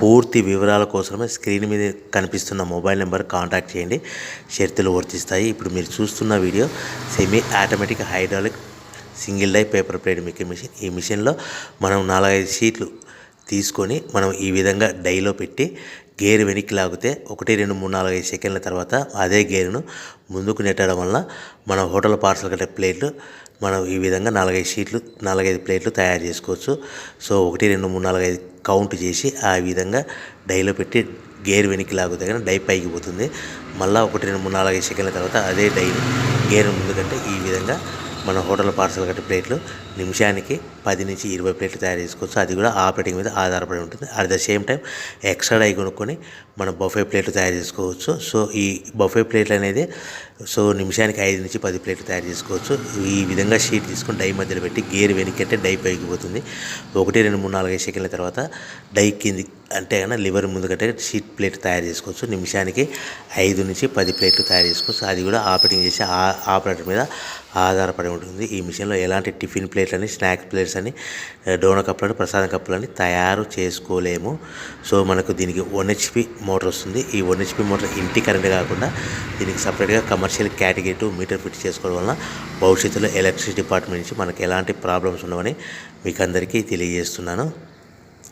పూర్తి వివరాల కోసమే స్క్రీన్ మీద కనిపిస్తున్న మొబైల్ నెంబర్ కాంటాక్ట్ చేయండి. షరతులు వర్తిస్తాయి. ఇప్పుడు మీరు చూస్తున్న video semi automatic hydraulic single die paper plate making machine. ఈ మిషన్లో మనం 4-5 షీట్లు తీసుకొని మనం ఈ విధంగా డైలో పెట్టి గేర్ వెనక్కి లాగితే 1 2 3 4 5 సెకండ్ల తర్వాత అదే గేరును ముందుకు నెట్టడం వల్ల మన హోటల్ పార్సల్ కట్టే ప్లేట్లు మనం ఈ విధంగా 4-5 షీట్లు 4-5 ప్లేట్లు తయారు చేసుకోవచ్చు. సో 1 2 3 4 5 కౌంట్ చేసి ఆ విధంగా డైలో పెట్టి గేర్ వెనక్కి లాగితే కానీ డై పైకి పోతుంది. మళ్ళీ 1 2 3 4 5 సెకండ్ల తర్వాత అదే డైని గేర్ ముందుకంటే ఈ విధంగా మన హోటల్ పార్సల్ కట్టే ప్లేట్లు నిమిషానికి 10 నుంచి 20 ప్లేట్లు తయారు చేసుకోవచ్చు. అది కూడా ఆపరేటింగ్ మీద ఆధారపడి ఉంటుంది. At the same time extra die కొనుక్కొని మనం బఫే ప్లేట్లు తయారు చేసుకోవచ్చు. సో ఈ బఫే ప్లేట్లు అనేది నిమిషానికి 5 నుంచి 10 ప్లేట్లు తయారు చేసుకోవచ్చు. ఈ విధంగా షీట్ తీసుకొని డై మధ్యలో పెట్టి గేర్ వెనక్కి అంటే డై పైకి పోతుంది. 1 2 3 4 5 సెకండ్ల తర్వాత డై కింది అంటే కన్నా లివర్ ముందుకంటే షీట్ ప్లేట్ తయారు చేసుకోవచ్చు. నిమిషానికి 5 నుంచి 10 ప్లేట్లు తయారు చేసుకోవచ్చు. అది కూడా ఆపరేటింగ్ చేసే ఆపరేటర్ మీద ఆధారపడి ఉంటుంది. ఈ మిషన్లో ఎలాంటి టిఫిన్ ప్లేట్లని, స్నాక్స్ ప్లేట్స్ అని, డోనా కప్పులని, ప్రసాదం కప్పులని తయారు చేసుకోలేము. సో మనకు దీనికి 1 HP మోటార్ వస్తుంది. ఈ 1 HP మోటార్ ఇంటి కరెంట్ కాకుండా దీనికి సపరేట్గా కమర్షియల్ కేటగిరీ 2 మీటర్ ఫిట్ చేసుకోవడం వలన భవిష్యత్తులో ఎలక్ట్రిసిటీ డిపార్ట్మెంట్ నుంచి మనకు ఎలాంటి ప్రాబ్లమ్స్ ఉండవని మీకు అందరికీ తెలియజేస్తున్నాను.